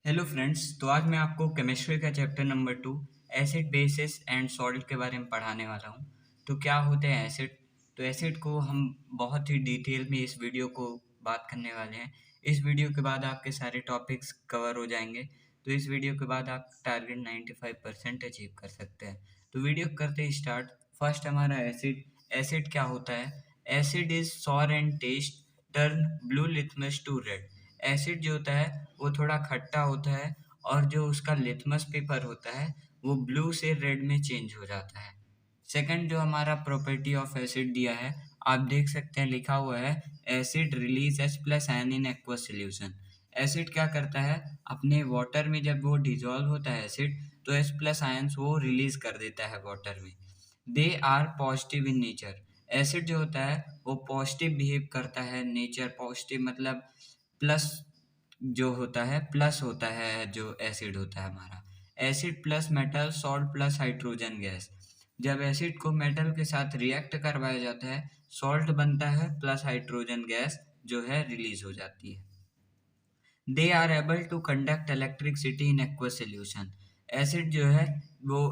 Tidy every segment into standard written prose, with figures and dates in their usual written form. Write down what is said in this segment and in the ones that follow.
Hello friends. तो आज मैं आपको केमिस्ट्री का chapter number 2 acid basis and salt के बारे में पढ़ाने वाला हूँ। तो क्या होते हैं एसिड? तो एसिड को हम बहुत ही डिटेल में इस वीडियो को बात करने वाले हैं। इस वीडियो के बाद आपके सारे टॉपिक्स कवर हो जाएंगे। तो इस वीडियो के बाद आप टारगेट 95% अचीव कर सकते हैं। तो वीडियो करते ही स्टार्ट। फर्स्ट हमारा एसिड। एसिड क्या होता है? Acid is sour and taste turn blue litmus to red. Acid जो होता है वो थोड़ा खट्टा होता है और जो उसका लिथमस पेपर होता है वो ब्लू से रेड में चेंज हो जाता है। सेकंड जो हमारा प्रॉपर्टी ऑफ एसिड दिया है, आप देख सकते हैं लिखा हुआ है acid release H plus ion इन एक्वस सोल्यूशन। एसिड क्या करता है, अपने वाटर में जब वो डिजॉल्व होता है एसिड तो एच प्लस आयन्स वो रिलीज कर देता है वाटर में। They are positive in nature. Acid जो होता है वो पॉजिटिव बिहेव करता है। नेचर पॉजिटिव मतलब प्लस जो होता है, प्लस होता है जो एसिड होता है हमारा। Acid plus metal salt plus hydrogen gas. जब एसिड को मेटल के साथ रिएक्ट करवाया जाता है सॉल्ट बनता है प्लस हाइड्रोजन गैस जो है रिलीज हो जाती है। They are able to conduct electricity in aqueous solution. Acid जो है वो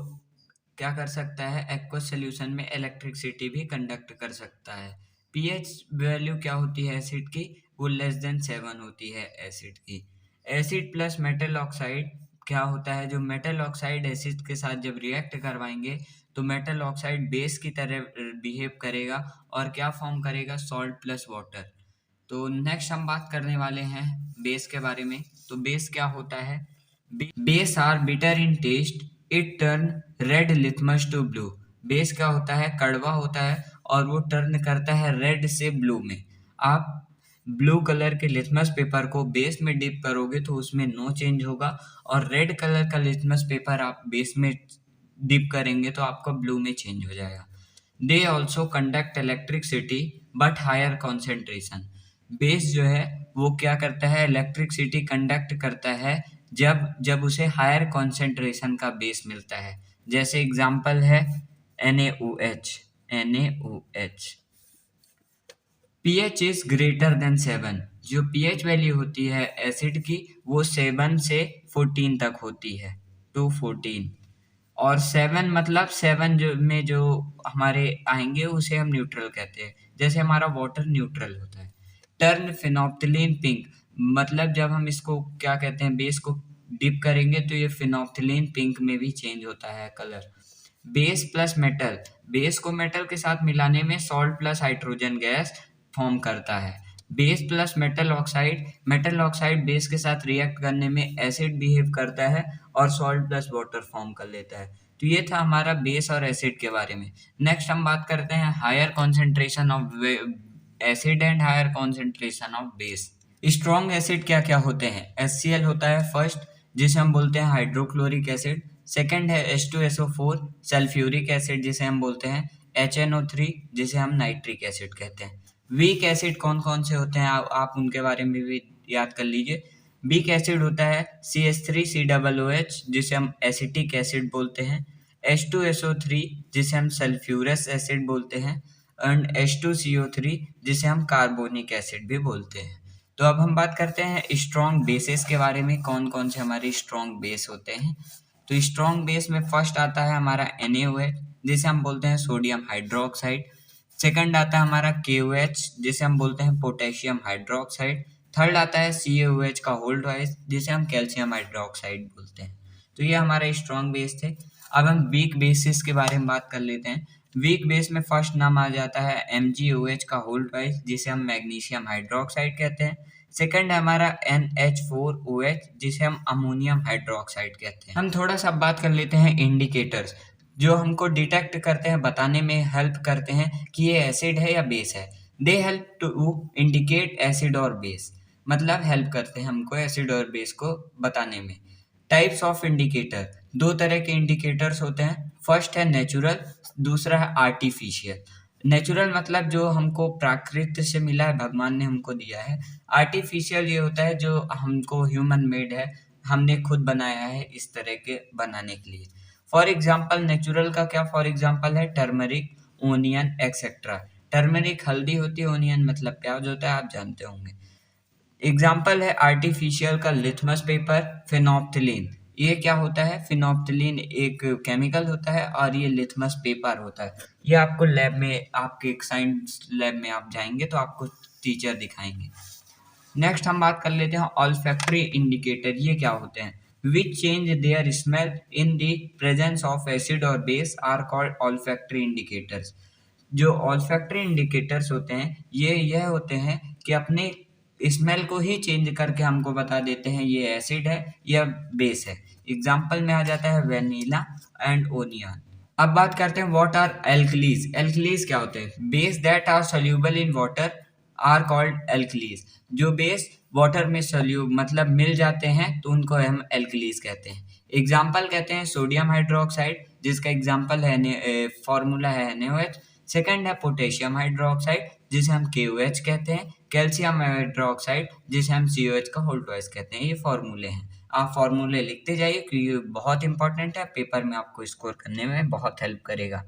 क्या कर सकता है, एक्वस सोल्यूशन में इलेक्ट्रिसिटी भी कंडक्ट कर सकता है। पीएच वैल्यू क्या होती है एसिड की? वो लेस देन 7 होती है एसिड की। एसिड प्लस मेटल ऑक्साइड क्या होता है? जो मेटल ऑक्साइड एसिड के साथ जब रिएक्ट करवाएंगे तो मेटल ऑक्साइड बेस की तरह बिहेव करेगा और क्या फॉर्म करेगा? Salt plus water. तो नेक्स्ट हम बात करने वाले हैं बेस के बारे में। तो बेस क्या होता है? Base are bitter in taste, it turn red litmus to blue. Base क्या होता है? कड़वा होता है और वो टर्न करता है रेड से ब्लू में। आप ब्लू कलर के लिथमस पेपर को बेस में डिप करोगे तो उसमें नो चेंज होगा, और रेड कलर का लिथमस पेपर आप बेस में डिप करेंगे तो आपका ब्लू में चेंज हो जाएगा। They also conduct electricity but higher concentration. Base जो है वो क्या करता है? इलेक्ट्रिसिटी कंडक्ट करता है जब जब उसे हायर कॉन्सेंट्रेशन का बेस मिलता है। जैसे एग्जांपल है NaOH। NaOH pH is greater than 7। जो पीएच वैल्यू होती है एसिड की वो 7 से 14 तक होती है, टू 14। और 7 मतलब 7 जो हमारे आएंगे उसे हम न्यूट्रल कहते हैं। जैसे हमारा वाटर न्यूट्रल होता है। टर्न फिनोप्थिलीन पिंक मतलब जब हम इसको क्या कहते हैं, बेस को डिप करेंगे तो ये फिनोप्थिलीन पिंक में भी चेंज होता है colour. Base plus metal, base को मेटल के साथ मिलाने में salt plus hydrogen gas form करता है। Base plus metal oxide, metal oxide base के साथ रिएक्ट करने में एसिड बिहेव करता है और सॉल्ट प्लस वाटर फॉर्म कर लेता है। तो ये था हमारा बेस और एसिड के बारे में। नेक्स्ट हम बात करते हैं higher concentration of acid and higher concentration of base. Strong acid क्या क्या होते हैं? HCl होता है फर्स्ट, जिसे हम बोलते हैं हाइड्रोक्लोरिक एसिड। सेकंड है H2SO4 सल्फ्यूरिक एसिड, जिसे हम बोलते हैं HNO3, जिसे हम नाइट्रिक एसिड कहते हैं। वीक एसिड कौन कौन से होते हैं आप उनके बारे में भी याद कर लीजिए। वीक एसिड होता है CH3COOH, जिसे हम एसिटिक एसिड बोलते हैं। H2SO3 जिसे हम सल्फ्यूरस एसिड बोलते हैं। एंड H2CO3 जिसे हम कार्बोनिक एसिड भी बोलते हैं। तो अब हम बात करते हैं स्ट्रॉन्ग बेसिस के बारे में, कौन कौन से हमारे स्ट्रॉन्ग बेस होते हैं। तो स्ट्रॉन्ग बेस में फर्स्ट आता है हमारा NaOH, जिसे हम बोलते हैं सोडियम हाइड्रोक्साइड। सेकंड आता है हमारा KOH, जिसे हम बोलते हैं पोटेशियम हाइड्रोक्साइड। थर्ड आता है CaOH का होल ट्वाइस, जिसे हम कैल्शियम हाइड्रोक्साइड बोलते हैं। तो ये हमारे स्ट्रॉन्ग बेस थे। अब हम वीक बेसिस के बारे में बात कर लेते हैं। वीक बेस में फर्स्ट नाम आ जाता है MgOH का होल ट्वाइस, जिसे हम मैग्नीशियम हाइड्रोक्साइड कहते हैं। सेकंड है हमारा NH4OH, जिसे हम अमोनियम हाइड्रोक्साइड कहते हैं। हम थोड़ा सा बात कर लेते हैं इंडिकेटर्स, जो हमको डिटेक्ट करते हैं, बताने में हेल्प करते हैं कि ये एसिड है या बेस है। They help to indicate acid और बेस, मतलब हेल्प करते हैं हमको एसिड और बेस को बताने में। टाइप्स ऑफ इंडिकेटर, दो तरह के इंडिकेटर्स होते हैं। फर्स्ट है नेचुरल, दूसरा है आर्टिफिशियल। नेचुरल मतलब जो हमको प्राकृत से मिला है, भगवान ने हमको दिया है। आर्टिफिशियल ये होता है जो हमको ह्यूमन मेड है, हमने खुद बनाया है इस तरह के बनाने के लिए। फॉर एग्जाम्पल नेचुरल का क्या फॉर एग्जाम्पल है? Turmeric, onion etcetera. टर्मरिक हल्दी होती है, ओनियन मतलब प्याज होता है, आप जानते होंगे। एग्जाम्पल है आर्टिफिशियल का लिथमस पेपर, फिनोप्थिलीन। ये क्या होता है? फिनोप्थिलीन एक केमिकल होता है और ये लिथमस पेपर होता है। ये आपको लैब में, आपके साइंस लैब में आप जाएंगे तो आपको टीचर दिखाएंगे। नेक्स्ट हम बात कर लेते हैं ऑल्फैक्टरी इंडिकेटर। ये क्या होते हैं? Which change their smell in the presence of acid और base are called olfactory indicators. जो ऑल्फैक्टरी इंडिकेटर्स होते हैं यह होते हैं कि अपने स्मेल को ही चेंज करके हमको बता देते हैं ये एसिड है या बेस है। एग्जाम्पल में आ जाता है वेनिला एंड ओनियन। अब बात करते हैं व्हाट आर एल्कलीज। एल्कलीज क्या होते हैं? Base that are soluble in water are called alkalis. जो बेस वाटर में सोल्यूब मतलब मिल जाते हैं तो उनको हम एल्कलीज कहते हैं। एग्जाम्पल कहते हैं सोडियम हाइड्रोक्साइड, जिसका एग्जाम्पल है फॉर्मूला है NaOH। सेकंड है पोटेशियम हाइड्रोक्साइड, जिसे हम KOH कहते हैं। कैल्शियम हाइड्रोक्साइड, जिसे हम COH का होल ट्वाइस कहते हैं। ये फॉर्मूले हैं, आप फॉर्मूले लिखते जाइए क्योंकि बहुत इंपॉर्टेंट है, पेपर में आपको स्कोर करने में बहुत हेल्प करेगा।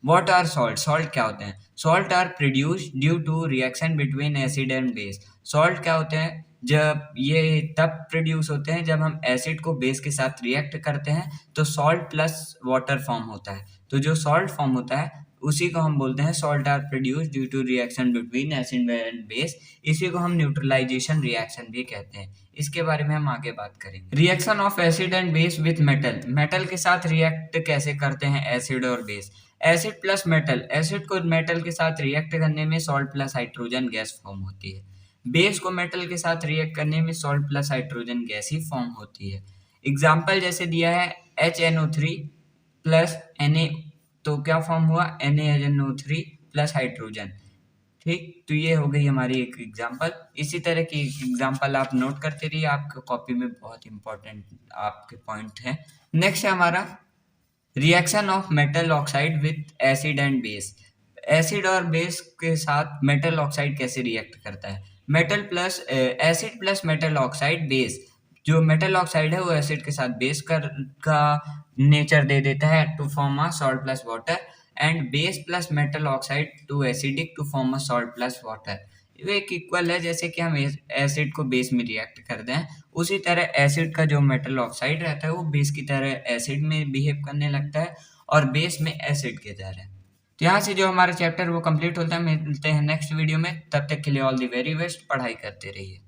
What are salt? सॉल्ट क्या होते हैं? Salt are produce due to reaction between acid and base. Salt क्या होते हैं? जब ये तब प्रोड्यूस होते हैं जब हम एसिड को बेस के साथ रिएक्ट करते हैं तो सॉल्ट प्लस वाटर फॉर्म होता है। तो जो सॉल्ट फॉर्म होता है उसी को हम बोलते हैं salt are produce due to reaction between acid and base. इसी को हम न्यूट्रलाइजेशन रिएक्शन भी कहते हैं। इसके बारे में हम आगे बात करेंगे। Reaction of acid and base with metal. Metal के साथ रिएक्ट कैसे करते हैं एसिड और base? Acid plus metal, acid को मेटल के साथ रिएक्ट करने में salt plus hydrogen gas form होती है। बेस को मेटल के साथ रिएक्ट करने में सॉल्ट प्लस हाइड्रोजन गैस ही फॉर्म होती है। एग्जाम्पल जैसे दिया है HNO3 प्लस Na, तो क्या फॉर्म हुआ? NaNO3 plus hydrogen. ठीक, तो ये हो गई हमारी एक एग्जाम्पल। इसी तरह की एग्जाम्पल आप नोट करते रहिए, आपके कॉपी में बहुत इंपॉर्टेंट आपके पॉइंट हैं। नेक्स्ट है हमारा reaction of metal oxide with acid and base. Acid और बेस के साथ मेटल ऑक्साइड कैसे रिएक्ट करता है? Metal plus acid plus metal oxide base. जो मेटल ऑक्साइड है वो एसिड के साथ बेस का नेचर दे देता है to form a salt plus water, and base plus metal oxide to acidic to form a salt plus water. ये एक इक्वल है, जैसे कि हम एसिड को बेस में रिएक्ट करते हैं उसी तरह एसिड का जो मेटल ऑक्साइड रहता है वो बेस की तरह एसिड में बिहेव करने लगता है और बेस में एसिड की तरह। तो यहाँ से जो हमारा चैप्टर वो कंप्लीट होता है। मिलते हैं नेक्स्ट वीडियो में, तब तक के लिए ऑल द वेरी बेस्ट। पढ़ाई करते रहिए।